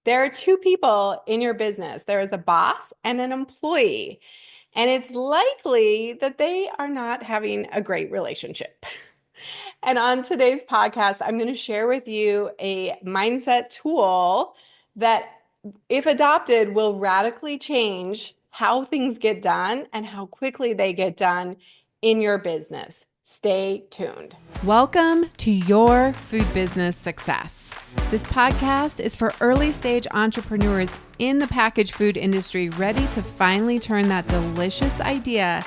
There are two people in your business. There is a boss and an employee, and it's likely that they are not having a great relationship. And on today's podcast, I'm going to share with you a mindset tool that, if adopted, will radically change how things get done and how quickly they get done in your business. Stay tuned. Welcome to Your Food Business Success. This podcast is for early stage entrepreneurs in the packaged food industry ready to finally turn that delicious idea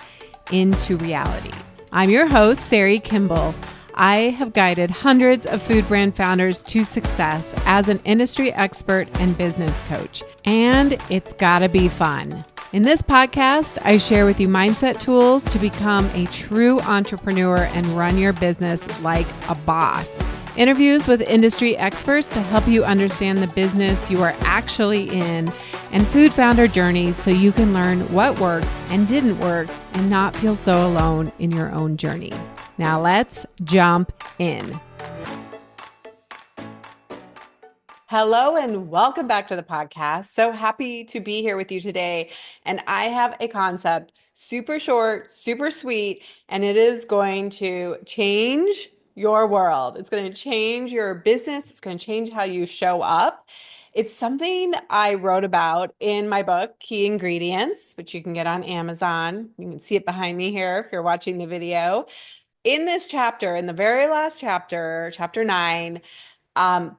into reality. I'm your host, Sari Kimball. I have guided hundreds of food brand founders to success as an industry expert and business coach, and it's gotta be fun. In this podcast, I share with you mindset tools to become a true entrepreneur and run your business like a boss. Interviews with industry experts to help you understand the business you are actually in, and food founder journeys so you can learn what worked and didn't work and not feel so alone in your own journey. Now let's jump in. Hello and welcome back to the podcast. So happy to be here with you today. And I have a concept, super short, super sweet, and it is going to change your world. It's going to change your business. It's going to change how you show up. It's something I wrote about in my book, Key Ingredients, which you can get on Amazon. You can see it behind me here if you're watching the video. In this chapter, in the very last chapter, chapter 9,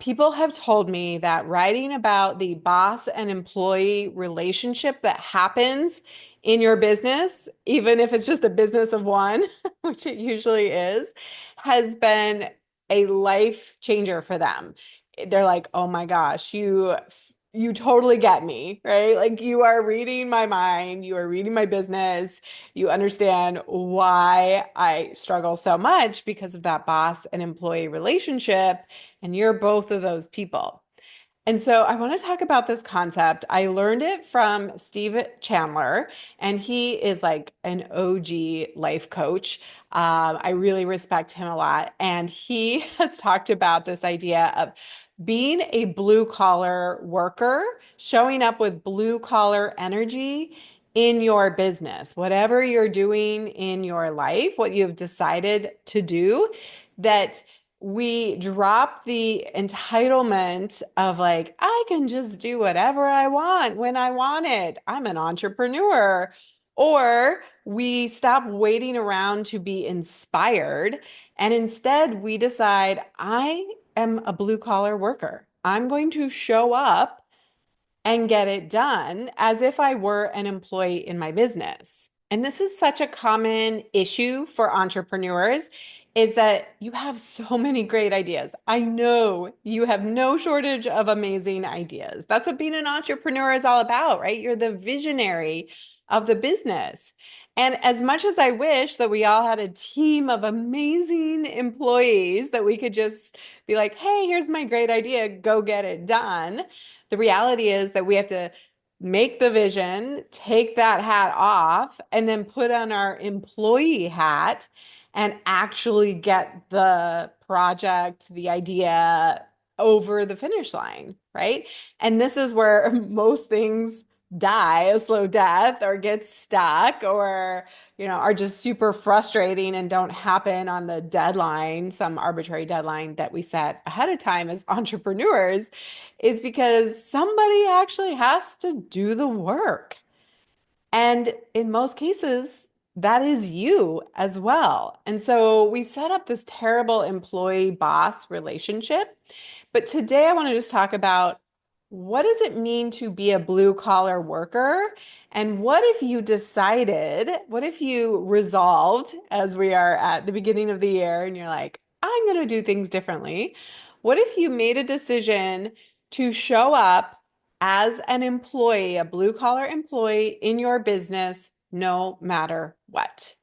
people have told me that writing about the boss and employee relationship that happens in your business, even if it's just a business of one, which it usually is, has been a life changer for them. They're like, oh my gosh, you totally get me, right? Like, you are reading my mind, you are reading my business, you understand why I struggle so much because of that boss and employee relationship, and you're both of those people. And so I want to talk about this concept. I learned it from Steve Chandler, and he is like an OG life coach. I really respect him a lot. And he has talked about this idea of being a blue collar worker, showing up with blue collar energy in your business, whatever you're doing in your life, what you've decided to do, that we drop the entitlement of like, I can just do whatever I want when I want it. I'm an entrepreneur. Or we stop waiting around to be inspired. And instead, we decide, I am a blue collar worker. I'm going to show up and get it done as if I were an employee in my business. And this is such a common issue for entrepreneurs, is that you have so many great ideas. I know you have no shortage of amazing ideas. That's what being an entrepreneur is all about, right? You're the visionary of the business. And as much as I wish that we all had a team of amazing employees that we could just be like, hey, here's my great idea, go get it done. The reality is that we have to make the vision, take that hat off, and then put on our employee hat and actually get the project, the idea over the finish line, right? And this is where most things die a slow death or get stuck or are just super frustrating and don't happen on the deadline, some arbitrary deadline that we set ahead of time as entrepreneurs, is because somebody actually has to do the work. And in most cases, that is you as well. And so we set up this terrible employee boss relationship. But today I want to just talk about, what does it mean to be a blue collar worker? And what if you decided, what if you resolved, as we are at the beginning of the year, and you're like, I'm going to do things differently? What if you made a decision to show up as an employee, a blue collar employee in your business, no matter what?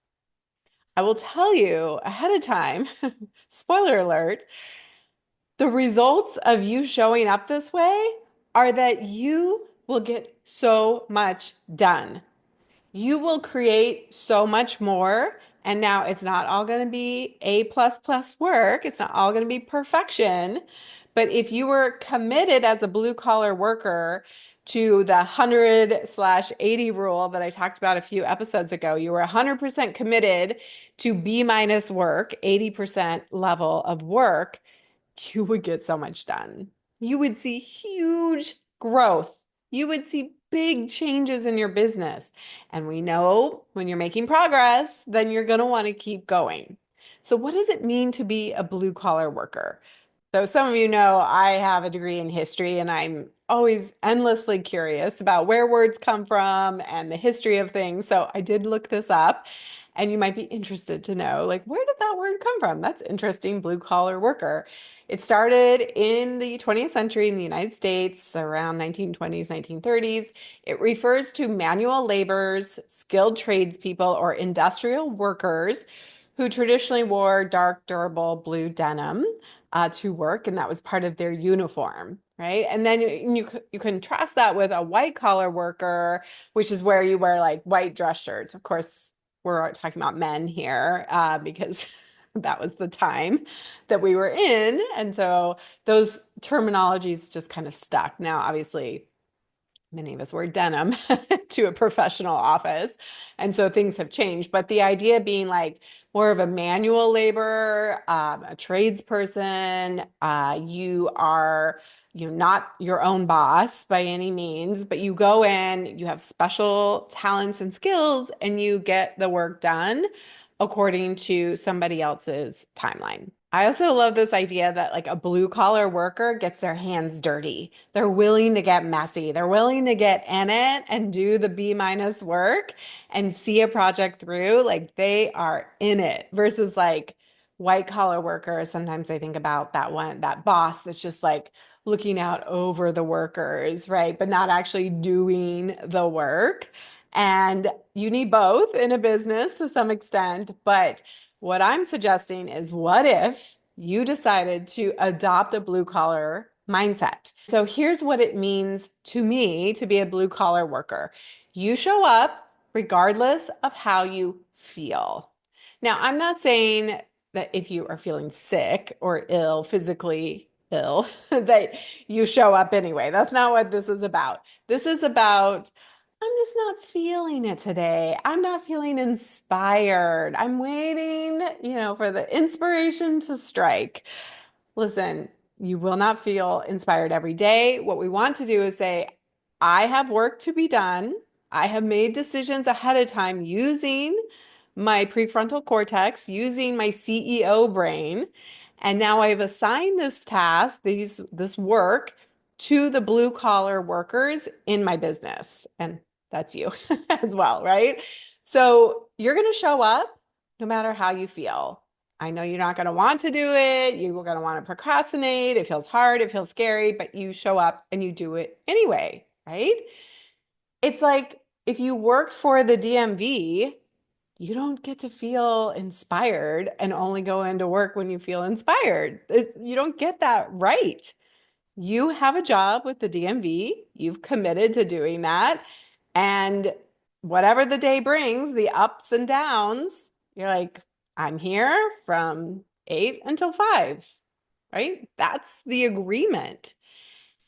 I will tell you ahead of time, spoiler alert, the results of you showing up this way are that you will get so much done. You will create so much more. And now it's not all going to be A++ work. It's not all going to be perfection, But if you were committed as a blue collar worker to the 100/80 rule that I talked about a few episodes ago, you were 100% committed to B minus work, 80% level of work, you would get so much done. You would see huge growth. You would see big changes in your business. And we know when you're making progress, then you're going to want to keep going. So, what does it mean to be a blue collar worker? So, some of you know I have a degree in history, and I'm always endlessly curious about where words come from and the history of things. So, I did look this up, and you might be interested to know, like, where did that word come from? That's interesting, blue collar worker. It started in the 20th century in the United States around 1920s, 1930s. It refers to manual laborers, skilled tradespeople, or industrial workers who traditionally wore dark, durable blue denim to work, and that was part of their uniform, right? And then you contrast that with a white collar worker, which is where you wear like white dress shirts. Of course, we're talking about men here because that was the time that we were in. And so those terminologies just kind of stuck. Now, obviously, many of us wear denim to a professional office. And so things have changed. But the idea being like more of a manual labor, a tradesperson, you are you're not your own boss by any means, but you go in, you have special talents and skills, and you get the work done according to somebody else's timeline. I also love this idea that like a blue collar worker gets their hands dirty. They're willing to get messy. They're willing to get in it and do the B minus work and see a project through. Like they are in it versus like white collar workers. Sometimes I think about that boss that's just like looking out over the workers, right? But not actually doing the work. And you need both in a business to some extent, but what I'm suggesting is what if you decided to adopt a blue collar mindset? So here's what it means to me to be a blue collar worker. You show up regardless of how you feel. Now, I'm not saying that if you are feeling sick or ill, physically ill, that you show up anyway. That's not what this is about. This is about I'm just not feeling it today. I'm not feeling inspired. I'm waiting, for the inspiration to strike. Listen, you will not feel inspired every day. What we want to do is say, I have work to be done. I have made decisions ahead of time using my prefrontal cortex, using my CEO brain. And now I've assigned this task, this work to the blue collar workers in my business. And that's you as well, right? So you're going to show up no matter how you feel. I know you're not going to want to do it. You're going to want to procrastinate. It feels hard. It feels scary, but you show up and you do it anyway, right? It's like if you worked for the DMV, you don't get to feel inspired and only go into work when you feel inspired. You don't get that right. You have a job with the DMV. You've committed to doing that. And whatever the day brings, the ups and downs, you're like, I'm here from 8 until 5, right? That's the agreement.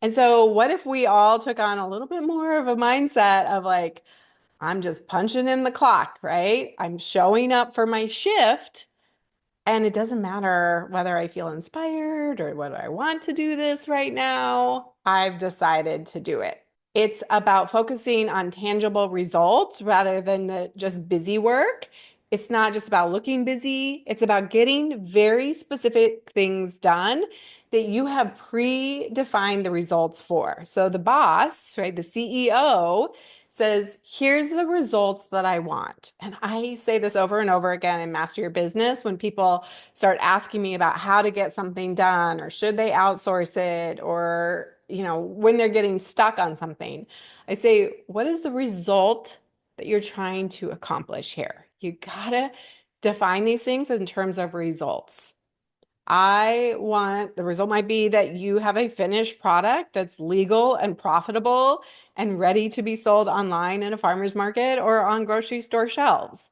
And so, what if we all took on a little bit more of a mindset of like, I'm just punching in the clock, right? I'm showing up for my shift. And it doesn't matter whether I feel inspired or whether I want to do this right now. I've decided to do it. It's about focusing on tangible results rather than the just busy work. It's not just about looking busy. It's about getting very specific things done that you have predefined the results for. So the boss, right, the CEO says, here's the results that I want. And I say this over and over again in Master Your Business when people start asking me about how to get something done or should they outsource it or, when they're getting stuck on something. I say, what is the result that you're trying to accomplish here? You gotta define these things in terms of results. The result might be that you have a finished product that's legal and profitable and ready to be sold online in a farmer's market or on grocery store shelves.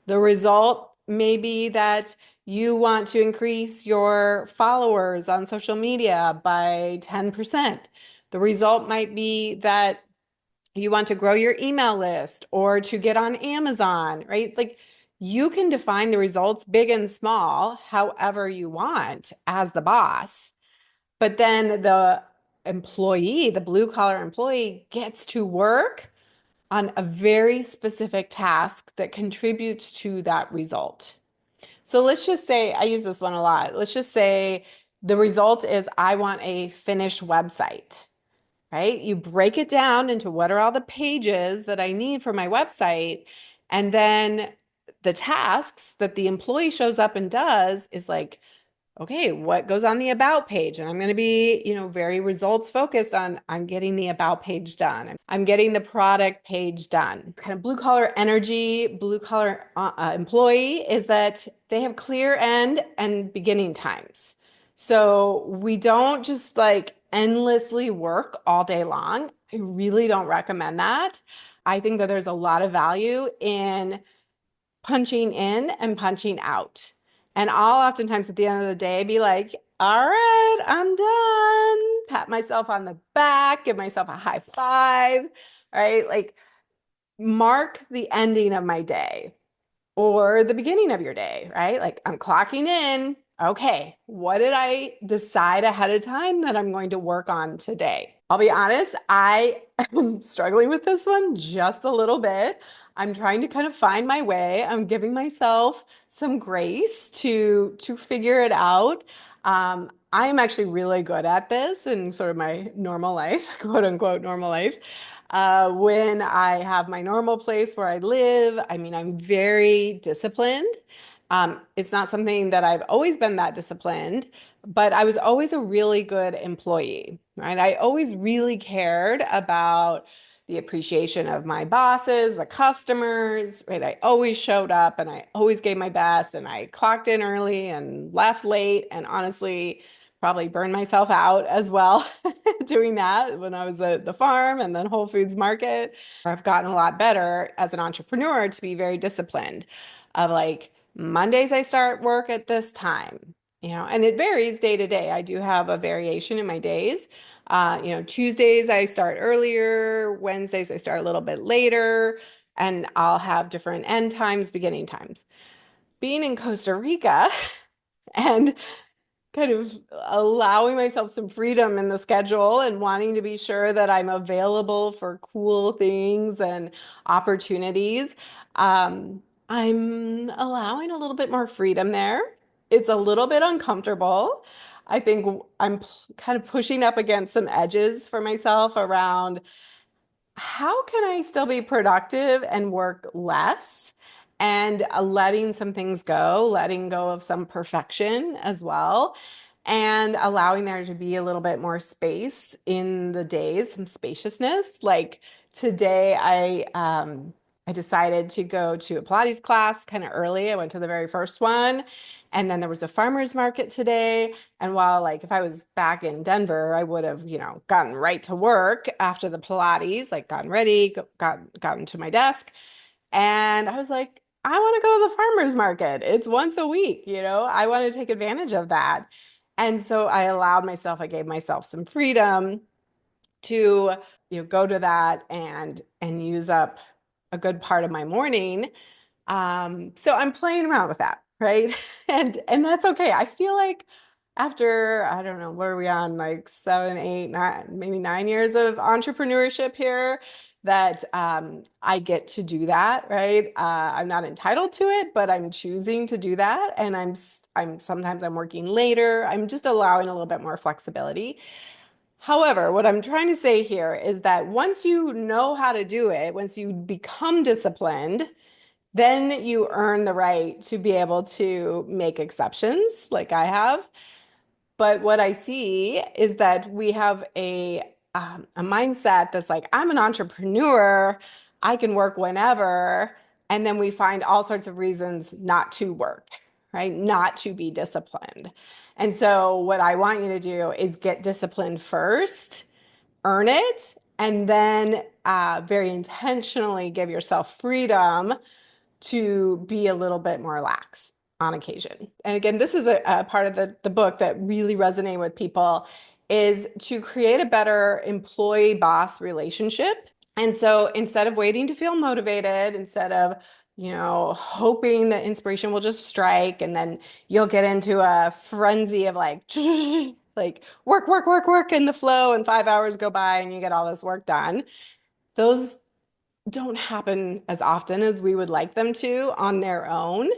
The result may be that You want to increase your followers on social media by 10%. The result might be that you want to grow your email list or to get on Amazon, right? Like you can define the results big and small however you want as the boss. But then the employee, the blue collar employee, gets to work on a very specific task that contributes to that result. So let's just say, I use this one a lot. Let's just say the result is I want a finished website, right? You break it down into what are all the pages that I need for my website. And then the tasks that the employee shows up and does is like, okay, what goes on the about page? And I'm going to be, very results focused on getting the about page done. I'm getting the product page done. It's kind of blue collar energy, blue collar employee is that they have clear end and beginning times. So we don't just like endlessly work all day long. I really don't recommend that. I think that there's a lot of value in punching in and punching out. And I'll oftentimes at the end of the day be like, all right, I'm done. Pat myself on the back, give myself a high five, right? Like mark the ending of my day or the beginning of your day, right? Like I'm clocking in. Okay, what did I decide ahead of time that I'm going to work on today? I'll be honest, I am struggling with this one just a little bit. I'm trying to kind of find my way. I'm giving myself some grace to figure it out. I am actually really good at this in sort of my normal life, quote unquote normal life. When I have my normal place where I live, I mean, I'm very disciplined. It's not something that I've always been that disciplined, but I was always a really good employee, right? I always really cared about the appreciation of my bosses, the customers, right? I always showed up and I always gave my best and I clocked in early and left late and honestly probably burned myself out as well doing that when I was at the farm and then Whole Foods Market. I've gotten a lot better as an entrepreneur to be very disciplined of like Mondays I start work at this time, and it varies day to day. I do have a variation in my days. Tuesdays I start earlier, Wednesdays I start a little bit later, and I'll have different end times, beginning times. Being in Costa Rica and kind of allowing myself some freedom in the schedule and wanting to be sure that I'm available for cool things and opportunities. I'm allowing a little bit more freedom there. It's a little bit uncomfortable. I think I'm kind of pushing up against some edges for myself around how can I still be productive and work less and letting some things go, letting go of some perfection as well, and allowing there to be a little bit more space in the days, some spaciousness. Like today, I decided to go to a Pilates class kind of early. I went to the very first one, and then there was a farmer's market today. And while like if I was back in Denver, I would have, gotten right to work after the Pilates, like gotten ready, gotten to my desk. And I was like, I want to go to the farmer's market. It's once a week, I want to take advantage of that. And so I gave myself some freedom to, go to that and use up a good part of my morning. So I'm playing around with that, right? And that's okay. I feel like after, I don't know, what are we on, like 7, 8, 9, maybe 9 years of entrepreneurship here, that I get to do that, right? I'm not entitled to it, but I'm choosing to do that. And I'm sometimes I'm working later. I'm just allowing a little bit more flexibility. However, what I'm trying to say here is that once you know how to do it, once you become disciplined, then you earn the right to be able to make exceptions like I have. But what I see is that we have a mindset that's like, I'm an entrepreneur, I can work whenever. And then we find all sorts of reasons not to work, right? Not to be disciplined. And so, what I want you to do is get disciplined first, earn it, and then very intentionally give yourself freedom to be a little bit more lax on occasion. And again, this is a part of the book that really resonated with people, is to create a better employee-boss relationship. And so instead of waiting to feel motivated, instead of hoping that inspiration will just strike and then you'll get into a frenzy of like work, work, work, work in the flow, and 5 hours go by and you get all this work done. Those don't happen as often as we would like them to on their own.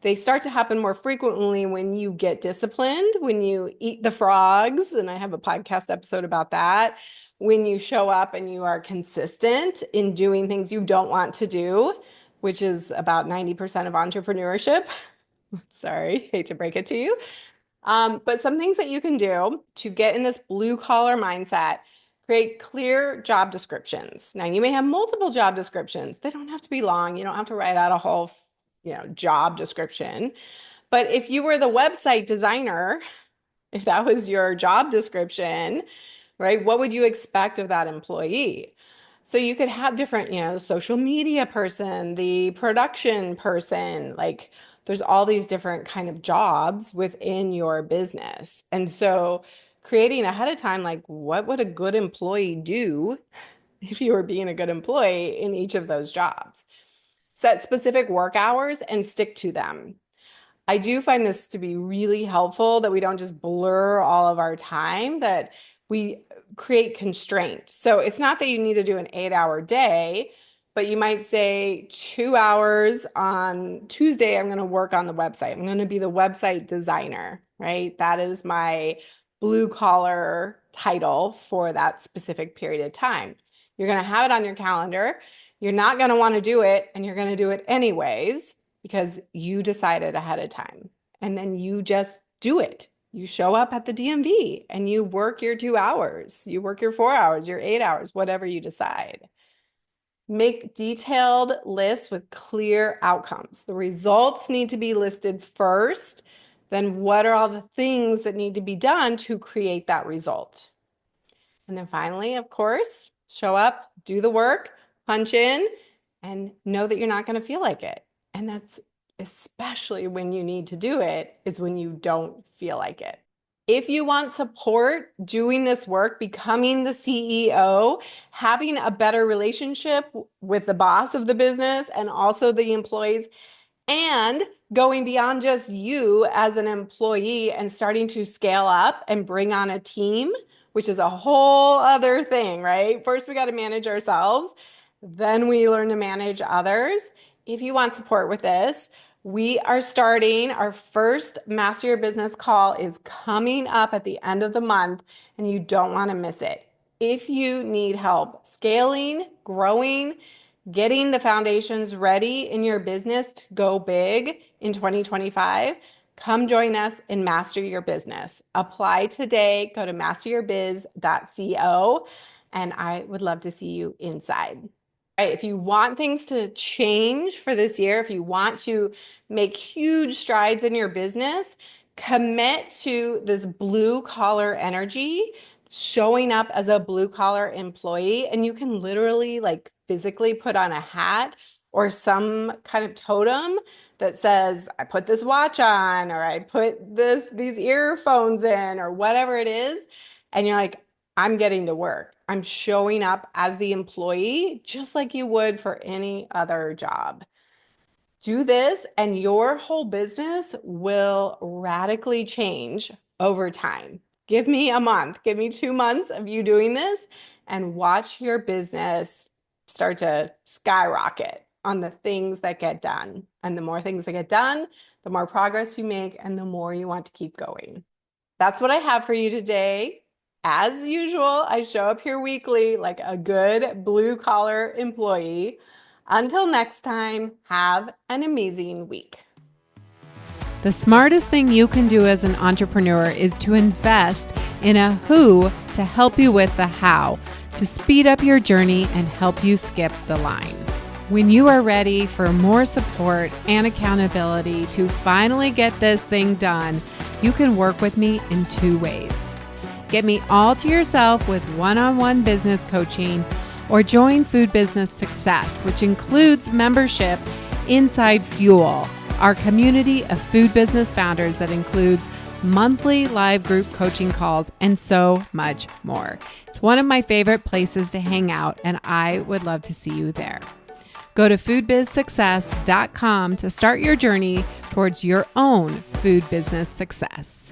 They start to happen more frequently when you get disciplined, when you eat the frogs, and I have a podcast episode about that, when you show up and you are consistent in doing things you don't want to do, which is about 90% of entrepreneurship. Sorry, hate to break it to you. But some things that you can do to get in this blue collar mindset: create clear job descriptions. Now, you may have multiple job descriptions. They don't have to be long. You don't have to write out a whole, job description. But if you were the website designer, if that was your job description, right, what would you expect of that employee? So you could have different, the social media person, the production person, like there's all these different kind of jobs within your business. And so creating ahead of time, like what would a good employee do if you were being a good employee in each of those jobs? Set specific work hours and stick to them. I do find this to be really helpful, that we don't just blur all of our time, that we create constraint. So it's not that you need to do an 8-hour day, but you might say 2 hours on Tuesday, I'm going to work on the website. I'm going to be the website designer, right? That is my blue collar title for that specific period of time. You're going to have it on your calendar. You're not going to want to do it, and you're going to do it anyways because you decided ahead of time. And then you just do it. You show up at the DMV and you work your 2 hours. You work your 4 hours, your 8 hours, whatever you decide. Make detailed lists with clear outcomes. The results need to be listed first. Then what are all the things that need to be done to create that result? And then finally, of course, show up, do the work, punch in, and know that you're not going to feel like it. And that's especially when you need to do it, is when you don't feel like it. If you want support doing this work, becoming the CEO, having a better relationship with the boss of the business and also the employees, and going beyond just you as an employee and starting to scale up and bring on a team, which is a whole other thing, right? First, we got to manage ourselves. Then we learn to manage others. If you want support with this, we are starting our first Master Your Business call is coming up at the end of the month, and you don't want to miss it. If you need help scaling, growing, getting the foundations ready in your business to go big in 2025, come join us in Master Your Business. Apply today. Go to masteryourbiz.co, and I would love to see you inside. Right, if you want things to change for this year, if you want to make huge strides in your business, commit to this blue collar energy, showing up as a blue collar employee. And you can literally like physically put on a hat or some kind of totem that says, I put this watch on, or I put these earphones in, or whatever it is. And you're like, I'm getting to work. I'm showing up as the employee just like you would for any other job. Do this and your whole business will radically change over time. Give me a month, give me 2 months of you doing this, and watch your business start to skyrocket on the things that get done. And the more things that get done, the more progress you make and the more you want to keep going. That's what I have for you today. As usual, I show up here weekly like a good blue collar employee. Until next time, have an amazing week. The smartest thing you can do as an entrepreneur is to invest in a who to help you with the how, to speed up your journey and help you skip the line. When you are ready for more support and accountability to finally get this thing done, you can work with me in 2 ways. Get me all to yourself with one-on-one business coaching, or join Food Business Success, which includes membership inside Fuel, our community of food business founders that includes monthly live group coaching calls, and so much more. It's one of my favorite places to hang out, and I would love to see you there. Go to foodbizsuccess.com to start your journey towards your own food business success.